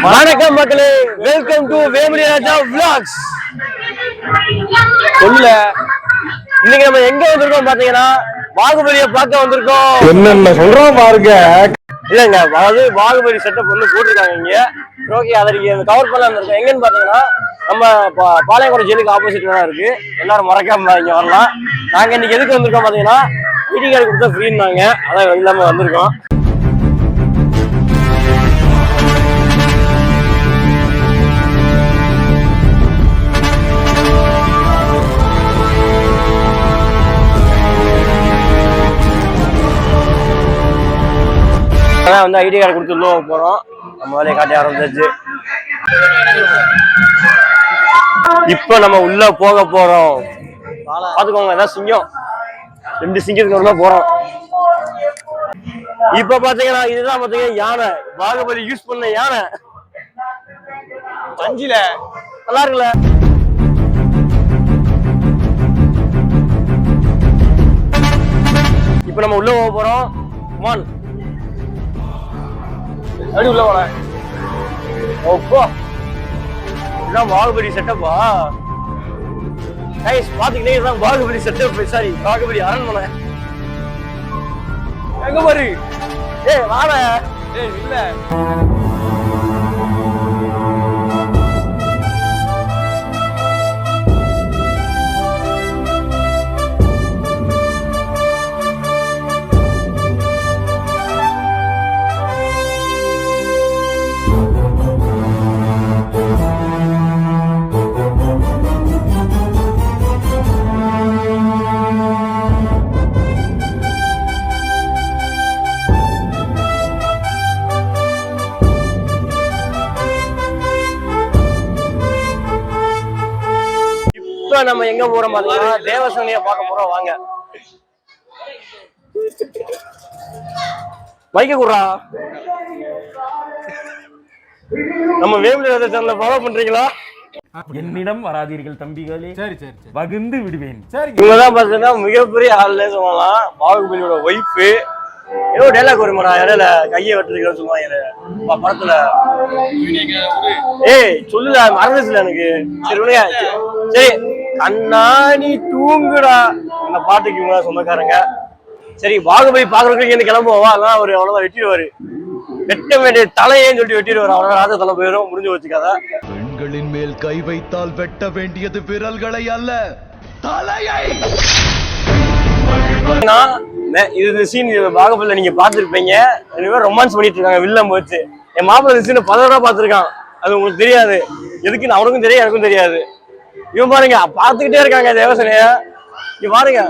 வணக்கம் மக்களே, welcome to வேமணி Raja vlogs. சொல்ல இன்னைக்கு நம்ம எங்க வந்திருக்கோம் பாத்தீங்கன்னா பாகுபலியை பார்க்க வந்திருக்கோம். என்னென்ன சொல்றோம் பாருங்க. இல்லங்க, அதாவது பாகுபலி செட்டப் வந்து போட்டிருக்காங்க இங்க. ஓகே, அதை நீங்க கவர் பண்ணலாம் இருக்கோம். எங்கன்னு பாத்தீங்கன்னா நம்ம பாளையங்கோட ஜெயிலுக்கு ஆப்போசிட்ல தான் இருக்கு. எல்லாரும் மறக்காம இங்க வரலாம். நாங்க இன்னைக்கு எதுக்கு வந்திருக்கோம் பாத்தீங்கன்னா ஐடி கார்டு கொடுத்தா ஃப்ரீன்னாங்க, அதான் இல்லாம வந்திருக்கோம். வந்து ஐடி கார்டு கொடுத்து உள்ள போறோம். நம்ம வேலையை காட்டி ஆரம்பிச்சாச்சு. இப்ப நம்ம உள்ள போக போறோம். பாத்துக்கோங்க, ஏதாவது சிங்கம், 2 சிங்கத்துக்கு உள்ள போறோம். இப்ப பாத்தீங்கன்னா இதுதான் பாத்தீங்கன்னா யானை, பாகுபலி யூஸ் பண்ண யானை. அஞ்சில நல்லா இருக்குல்ல? இப்ப நம்ம உள்ள போக போறோம். ஒன் அப்படி உள்ள போல. ஓப்போ, இதான் பாகுபலி செட்டப்பா. கைஸ் பாத்தீங்கன்னா இதுதான் பாகுபலி செட்டப். சாரி, பாகுபலி அரண்மனை. எங்க பாரு, ஏய் வாடா. ஏய் இல்ல, நம்ம எங்க போறோம் பாத்தீங்கன்னா தேவசேனைய பார்க்க போறோம். வாங்க, மைக்க குடுறா. நம்ம வேமணி ராஜா சேனலை ஃபாலோ பண்றீங்களா? என்னிடம் வராதீர்கள் தம்பிகளே, சரி சரி வகுந்து விடுவேன். சரி, இவங்கதான் பாத்தீங்கன்னா மிகப்பெரிய ஆள்ல சொல்லலாம். பாகுபலியோட ஒய்ஃபு. ஏதோ டைலாக் வருமாடா, இடையில கையை வெட்டுறதுக்கு சொல்லுவாங்க படத்துல. ஏய் சொல்லுடா, மறந்துச்சுல எனக்கு. சரி விளையா, சரி கண்ணாடி தூங்குடா, அந்த பாட்டுக்கு இவங்க சொந்தக்காரங்க. சரி, பாகுபலி பாக்குறதுக்கு என்ன கிளம்புவா, அதான் அவர் அவ்வளவுதான் வெட்டிடுவாரு. வெட்ட வேண்டிய தலையேன்னு சொல்லிட்டு வெட்டிடுவாரு. அவ்வளவு ராஜ தலை போயிடும், முடிஞ்சு வச்சுக்காத. பெண்களின் மேல் கை வைத்தால் வெட்ட வேண்டியது விரல்களை அல்ல, தலையை. இது சீன் பாகுபலியில நீங்க பாத்துருப்பீங்க. ரொமான்ஸ் பண்ணிட்டு இருக்காங்க வில்லம் போச்சு. என் மாப்பிள்ள சீன் 10 பாத்துருக்கான். அது உங்களுக்கு தெரியாது, எதுக்குன்னு அவனுக்கும் தெரியாது, எனக்கும் தெரியாது. இவன் பாருங்க பாத்துக்கிட்டே இருக்காங்க தேவசேனைய. இங்க பாருங்க,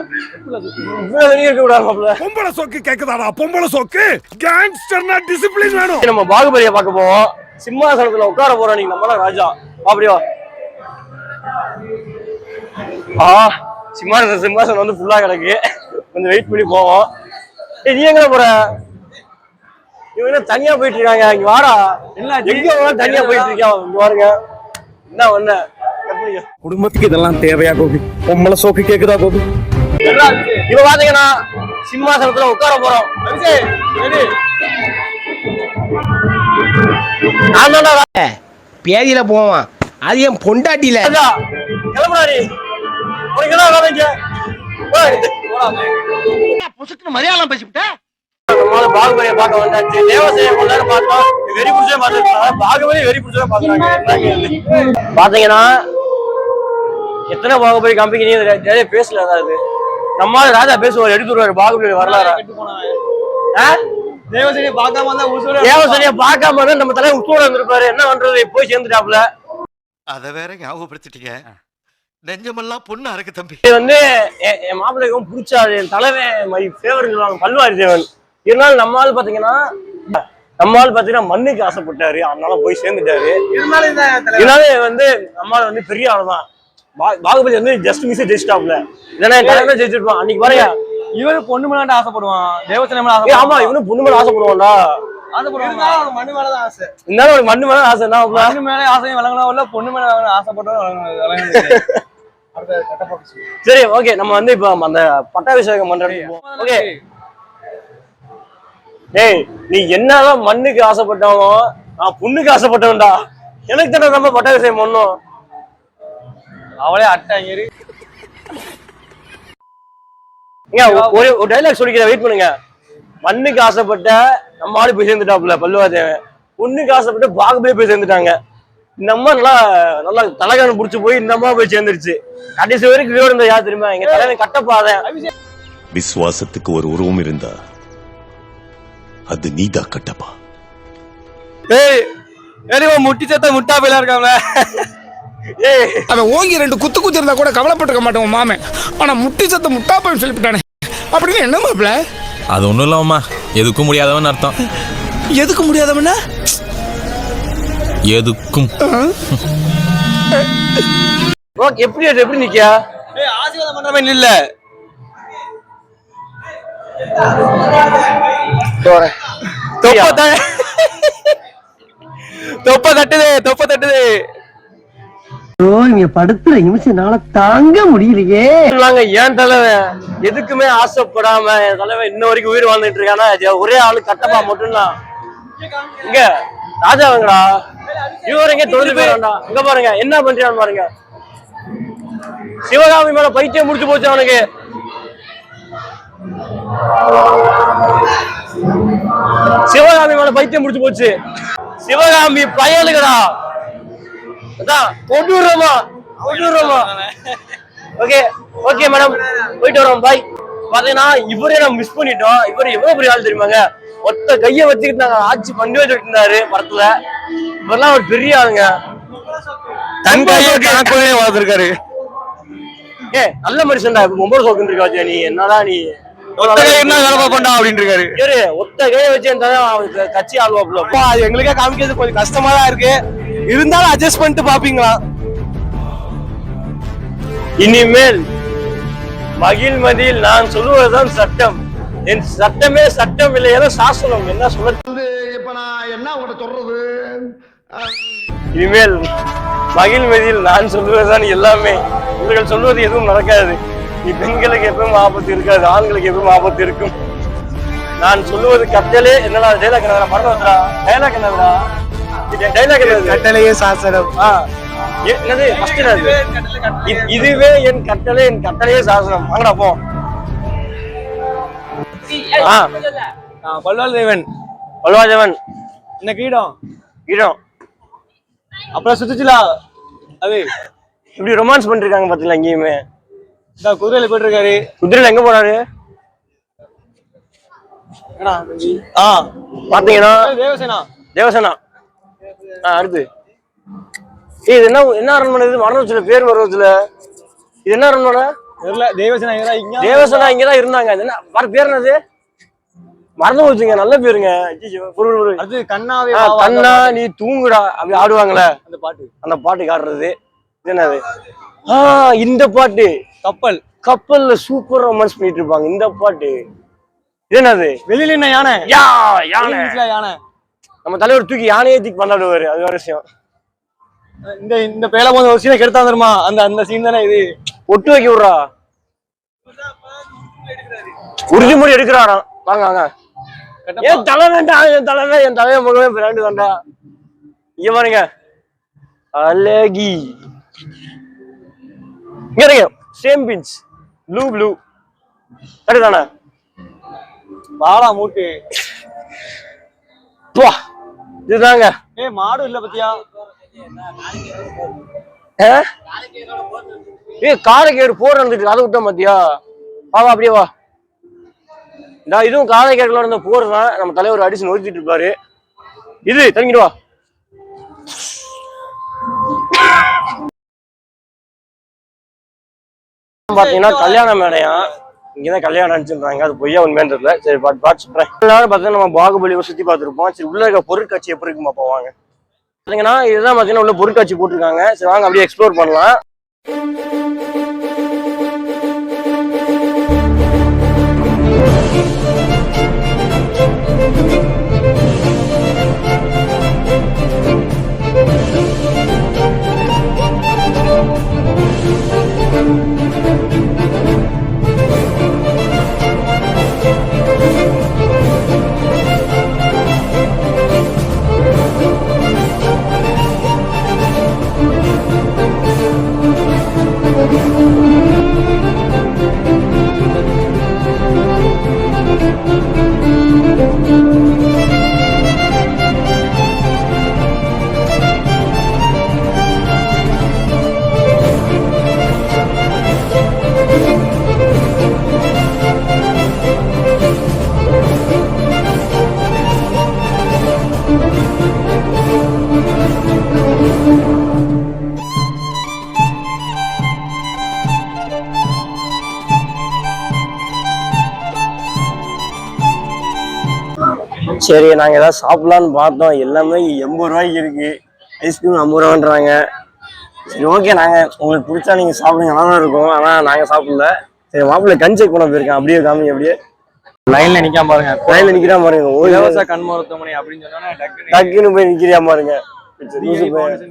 இருக்க கூடாது மாப்பிள்ள. பொம்பளை சோக்கு கேக்குதாடா? பொம்பளை சோக்கு கேங்ஸ்டர்னா டிசிப்ளின் வேணும். நம்ம பாகுபலியை பார்க்க போவோம். சிம்மாசனத்துல உட்கார போறோம். நீங்க நம்மள ராஜா அப்படியா? சிம்மாசனம் வந்து ஃபுல்லா கிடக்கு. கொஞ்சம் வெயிட் பண்ணி போவோம். நீ எங்க போற? இவங்க தனியா போயிட்டு இருக்காங்க. இங்க வாடா. எங்க தனியா போயிட்டு இருக்கியா? இங்க பாருங்க, என்ன ஒண்ணு குடும்பத்துக்கு இதெல்லாம் தேவையா கோபி? பொம்பளை சோக்கு கேக்குதா கோபி? இப்ப பாத்தீங்கன்னா சிம்மாசனத்துல உட்கார போறோம். பேதியில போவான், அது என் பொண்டாட்டியில. கிளம்புறாரு. மலையாளம் பேசிவிட்ட. பாகுபலியை பார்க்க வந்தாச்சு. தேவசேனை கொண்டாரு பார்த்தோம். வெறி புடிச்சே பார்த்துருக்காங்க. பாகுபலி வெறி புடிச்சா பாக்குறாங்க. பாத்தீங்கன்னா எத்தனை பாகுபலி கம்பெனி நிறைய பேசல. அதாவது நம்மளால ராஜா பேசுவார், எடுத்துருவாரு பாகுபலி வரலாறு. தேவசேனையை பார்க்காம தான் நம்ம தலைவர் உத்தோட வந்திருப்பாரு. என்ன பண்றது, போய் சேர்ந்துட்டாப்ல. அத வேற ஞாபகப்படுத்திட்டீங்க. நெஞ்சமெல்லாம் பொண்ணா இருக்கு தம்பி. இது வந்து என் மாப்பிள்ளைக்கும் பிடிச்சாது. என் தலைவன் மை ஃபேவர்னு சொல்லுவாங்க, பல்வாரி தேவன். இருந்தாலும் நம்மளால பாத்தீங்கன்னா மண்ணுக்கு ஆசைப்பட்டாரு, அதனால போய் சேர்ந்துட்டாரு. இருந்தாலும் வந்து நம்மளால வந்து பெரிய ஆளுதான். பாகுபலி வந்து ஜஸ்ட் மிஸ் ஜெயிச்சிட்டாப்ல. இல்லைன்னா தலைமை ஜெயிச்சிருப்பான். அன்னைக்கு பாருங்க, இவரு பொண்ணு மேல ஆசைப்படுவான், தேவசேனை மேல ஆசை. ஆமா, இவனு பொண்ணு மேல ஆசைப்படுவான்டா. மண்ணு மேலதான் ஆசை. இருந்தாலும் ஒரு மண்ணு மேல ஆசை. மண்ணு மேல ஆசையும் விளங்கல, பொண்ணு மேல ஆசைப்பட்டோம். சரி, ஓகே, நம்ம வந்து இப்ப அந்த பட்டாபிஷேகம் பண்றோம். ஓகே, ஏய் நீ என்னதான் மண்ணுக்கு ஆசைப்பட்டாலும் நான் பொண்ணுக்கு ஆசைப்பட்டவன்டா. எனக்கு தானே நம்ம பட்ட விஷயம் ஒண்ணும். அவளே அட்டாங்கரு. ஒரு டைலாக் சொல்லிக்கிறேன், வெயிட் பண்ணுங்க. மண்ணுக்கு ஆசைப்பட்ட நம்ம ஆளு போய் சேர்ந்துட்டாப்புல பல்லுவாதேவன். பொண்ணுக்கு ஆசைப்பட்டு பாகுபலி போய் சேர்ந்துட்டாங்க. இந்த அம்மா நல்லா நல்லா தலைகானம் புடிச்சு போய் இந்த அம்மா போய் சேர்ந்துருச்சு. கடைசி வரைக்கும் வீடு இருந்தா யார் தெரியுமா? எங்க தலைவன் கட்டப்பாதேன். விசுவாசத்துக்கு ஒரு உருவம் இருந்தா அது நீதா கட்டப்பா. ஏய் ஏறிவா முட்டி சத்த முட்டா போயில இருக்காங்களே. ஏய் அவன் ஓங்கி 2 குத்து இருந்தா கூட கவலைப்பட்டுக்க மாட்டோம் மாமன். ஆனா முட்டி சத்த முட்டா போய் சொல்லிவிட்டானே. அப்படின்னு என்ன மாப்ள? அது ஒண்ணும் இல்லாம எதுக்கும் முடியாதவன் அர்த்தம். எதுக்கு முடியாதவனா? எதுக்கும். ஓகே, எப்படி நிக்கியா? ஏய் ஆசீர்வாதம் பண்ற மாதிரி இல்ல. தொப்ப தட்டுது. இங்க படுத்துற நிமிஷம்னால தாங்க முடியலையே. ஏன் தலைவன் எதுக்குமே ஆசைப்படாம என் தலைவன் இன்ன வரைக்கும் உயிர் வாழ்ந்துட்டு இருக்கானா? ஒரே ஆளு கட்டப்பா மட்டும்தான். இங்க ராஜாவங்கடா, இவரு எங்க தொழில் போயிடா. இங்க பாருங்க என்ன பண்றான்னு பாருங்க. சிவகாமி மேல பைத்தியம் முடிச்சு போச்சு அவனுக்கு. சிவகாமி மேல பைத்தியம் முடிச்சு போச்சு. சிவகாமி பயலுகடா. ஓகே மேடம், போயிட்டு வரோம், பாய். பாத்தீங்கன்னா இவரே நம்ம மிஸ் பண்ணிட்டோம். இவரு எவ்வளவு பெரிய ஆள் தெரியுமாங்க? ஒத்த கைய வச்சுக்கிட்டு நாங்க ஆட்சி பண்ணி வச்சுட்டு இருந்தாரு படத்துல. இவரெல்லாம் ஒரு பெரிய ஆளுங்க. தன் கையே வளர்த்திருக்காரு. நல்ல மனுஷன்டா. இப்ப 9 சோக்குன்னு இருக்கா நீ? என்னடா நீ ஒத்த கை என்ன வேலை பண்ணா அப்படின்னு இருக்காரு. ஒத்த கைய வச்சு கட்சி ஆள்வாப்ல. அது எங்களுக்கே காமிக்கிறது கொஞ்சம் கஷ்டமா தான் இருக்கு. இருந்தாலும் அட்ஜஸ்ட் பண்ணிட்டு பாப்பீங்களா? இனிமேல் மகிழ்மதியில் நான் சொல்லுவதுதான் சட்டம். என் சட்டமே சட்டம் இல்லை, ஏதோ சாசனம். என்ன சொல்ல? இப்ப நான் என்ன உங்கள்கிட்ட சொல்றது? இனிமேல் மகிழ்மதியில் நான் சொல்லுவதுதான் எல்லாமே. இவர்கள் சொல்வது எதுவும் நடக்காது. நீ பெண்களுக்கு எப்பவும் ஆபத்து இருக்காது, ஆண்களுக்கு எப்பவும் ஆபத்து இருக்கும். நான் சொல்லுவது கட்டளே. என்னடா டைலாக் என்னடா? மறந்து வந்துடா. டைலாக் என்னடா? டைலாக் என்னது? கட்டளையே சாசனம். என்னது? இதுவே என் கட்டளை, என் கட்டளையே சாசனம். வாங்கடா போ. பல்வாள் தேவன் என்ன கீடம் அப்புறம் சுத்துச்சுலா. அது இப்படி ரொமான்ஸ் பண்ணிருக்காங்க பாத்தீங்களா? எங்கேயுமே இந்த குதிரையில போயிட்டு இருக்காரு. குதிரையில எங்க போனாரு பாத்தீங்கன்னா? தேவசேனா. அடுத்து இது என்ன அரண்மனை? இது மரணத்துல பேர் வருவதுல இது என்ன அரண்மனை? தேவசேனா இங்கதான் இருந்தாங்க. அது என்ன பேர்? என்னது? மறந்து போச்சுங்க. நல்ல பேருங்க. கண்ணா நீ தூங்குடா அப்படி ஆடுவாங்களே அந்த பாட்டுக்கு ஆடுறது. இது என்னது? இந்த பாட்டு கப்பல்ல சூப்பர் ரொமான்ஸ் பண்ணிட்டு இருப்பாங்க. இந்த பாட்டு இது என்னது? வெளியில என்ன? யானை. யானை. நம்ம தலைவர் தூக்கி யானையே தூக்கி பண்ணாடுவாரு. அது ஒரு விஷயம். இந்த பேல போன ஒரு சீனை கெடுத்தா தருமா? அந்த சீன் தானே இது. ஒட்டு வைக்க விடுறா. உறுதிமொழி எடுக்கிறாராம். வாங்க. என் தலை வேண்டாம், என் தலைவன் முகமே பிராண்டு வேண்டா. இங்க பாருங்க அழகி. இங்க இருங்க. சேம் பிஞ்ச் ப்ளூ கரெக்டானா? பாலா மூட்டு இதுதாங்க. மாடு இல்ல பத்தியா? காரைக்கேடு போர் நடந்துட்டு அதை விட்டா மத்தியா? வா அப்படியே வா. இதுவும் காரைக்கேடுல இருந்த போர் தான். நம்ம தலைவர் அடிச்சு நொறுத்திட்டு இருப்பாரு. இது தங்கிட்டு வா. பாத்தீங்கன்னா கல்யாண மேடையா இங்கதான் கல்யாணம் அடிச்சுறாங்க. அது பொய்யா உண்மைன்னு தெரியல. சரி பாட்டு சொல்றேன். எல்லாரும் பாத்தீங்கன்னா நம்ம பாகுபலியை சுத்தி பார்த்துருப்போம். சரி உள்ள இருக்க பொருட்காட்சி எப்படி இருக்குமா போவாங்க. பாத்தீங்கன்னா இதுதான் பாத்தீங்கன்னா உள்ள பொருட்காட்சி போட்டிருக்காங்க. சரி வாங்க அப்படியே எக்ஸ்ப்ளோர் பண்ணலாம். சரி நாங்க ஏதாவது சாப்பிடலான்னு பார்த்தோம், எல்லாமே 80 ரூபாய்க்கு இருக்கு. ஐஸ்கிரீம் 50 ரூபான்றாங்க. சரி ஓகே, நாங்க உங்களுக்கு பிடிச்சா நீங்க சாப்பிடுங்க, நல்லா தான் இருக்கும். ஆனா நாங்க சாப்பிடல. சரி மாப்பிள்ளை கண் செக் பண்ண போயிருக்கேன், அப்படியே காமிங்க. அப்படியே லைன்ல நிக்காம பாருங்க, லைன்ல நிக்கிறா பாருங்க. இலவச கண் மருத்துவமனை அப்படின்னு சொன்னா டக்குன்னு போய் நிக்கிறியா பாருங்க.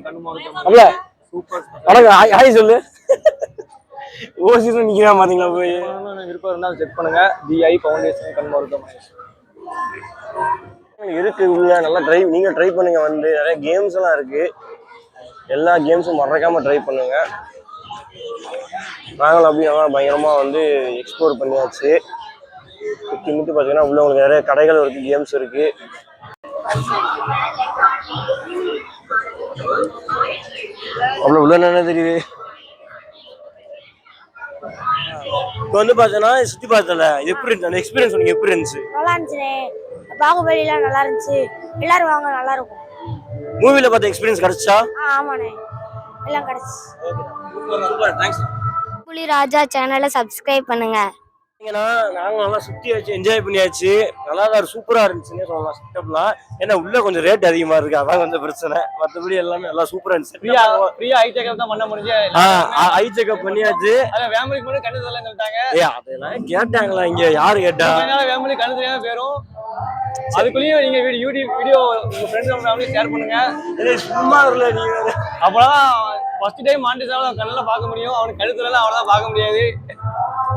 கண் மருத்துவமனை அப்பல சூப்பர். வணக்கம், ஹாய் சொல்லு. ஓசில நிக்கிறா பாத்தீங்களா போய். விருப்பம் இருந்தாலும் செக் பண்ணுங்க. DI ஃபவுண்டேஷன் கண் மருத்துவமனை இருக்கு உள்ள. நல்லா நீங்க ட்ரை பண்ணுங்க. வந்து நிறைய கேம்ஸ் எல்லாம் இருக்கு. எல்லா கேம்ஸும் மறக்காம ட்ரை பண்ணுங்க. நாங்களும் அப்படியே நல்லா பயங்கரமா வந்து எக்ஸ்ப்ளோர் பண்ணியாச்சு. சுற்றி முற்றி பார்த்தீங்கன்னா உள்ள உங்களுக்கு நிறைய கடைகள் இருக்கு, கேம்ஸ் இருக்கு. அவ்வளோ உள்ள என்ன தெரியுது. இப்போ வந்து பார்த்தீங்கன்னா சுற்றி பார்த்தல எப்படி இருந்துச்சு அந்த எக்ஸ்பீரியன்ஸ்? உனக்கு எப்படி இருந்துச்சு? நல்லா இருந்துச்சுண்ணே. பாகுபலிலாம் நல்லா இருந்துச்சு. எல்லாரும் வாங்க, நல்லா இருக்கும். மூவில பார்த்த எக்ஸ்பீரியன்ஸ் கிடைச்சா? ஆமாண்ணே, எல்லாம் கிடைச்சு. Super, thanks. புலி ராஜா சேனலை சப்ஸ்கிரைப் பண்ணுங்க. நாங்க நல்லா சுத்தியாச்சு, என்ஜாய் பண்ணியாச்சு. நல்லா தான் சூப்பரா இருந்துச்சுன்னு சொல்லலாம். செட்டப்லாம் ஏன்னா உள்ள கொஞ்சம் ரேட் அதிகமா இருக்கு, அதான் கொஞ்சம் பிரச்சனை. மற்றபடி எல்லாமே நல்லா சூப்பரா இருந்துச்சு. ஃப்ரீயா ஐ செக்அப் தான் பண்ண முடிஞ்சு. ஐ செக்அப் பண்ணியாச்சு. அத ஃபேமிலிக்கு மட்டும் கண்ணு தெரியலன்னு சொல்லிட்டாங்க. அதெல்லாம் கேட்டாங்களா இங்க? யாரு கேட்டா? ஃபேமிலி கண்ணு தெரியாம போயிரும். அதுக்குள்ளேயும் நீங்க யூடியூப் வீடியோ உங்க ஃப்ரெண்ட்ஸ் அண்ட் ஃபேமிலி ஷேர் பண்ணுங்க. சும்மா இல்ல நீங்க. அப்பதான் ஃபர்ஸ்ட் டைம் மாண்டிசால கண்ணுல பார்க்க முடியும். அவனுக்கு கழுத்துல எல்லாம் அவ்வளவுதான் பார்க்க முடியாது.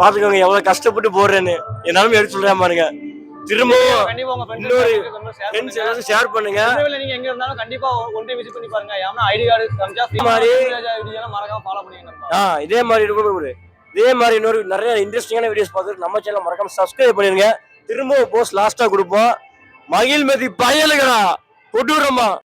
பாத்துக்கோங்க எவ்வளவு கஷ்டப்பட்டு போறேன்னு. என்னாலும் எடுத்து சொல்றேன் பாருங்க. திரும்பவும் கண்டிப்பா உங்க ஃப்ரெண்ட்ஸ் எல்லாரும் ஷேர் பண்ணுங்க. நீங்க எங்க இருந்தாலும் கண்டிப்பா ஒன் டைம் விசிட் பண்ணி பாருங்க. ஏன்னா ஐடி கார்டு காமிச்சா வீடியோ மறக்காம ஃபாலோ பண்ணுங்க. இதே மாதிரி இன்னொரு நிறைய இன்ட்ரெஸ்டிங்கான வீடியோஸ் பார்த்துட்டு நம்ம சேனல் மறக்காம சப்ஸ்கிரைப் பண்ணிருங்க. திரும்பவும் போஸ்ட் லாஸ்டா கொடுப்போம். மகிழ்மதி பயலுகடா கொட்டுறோமா.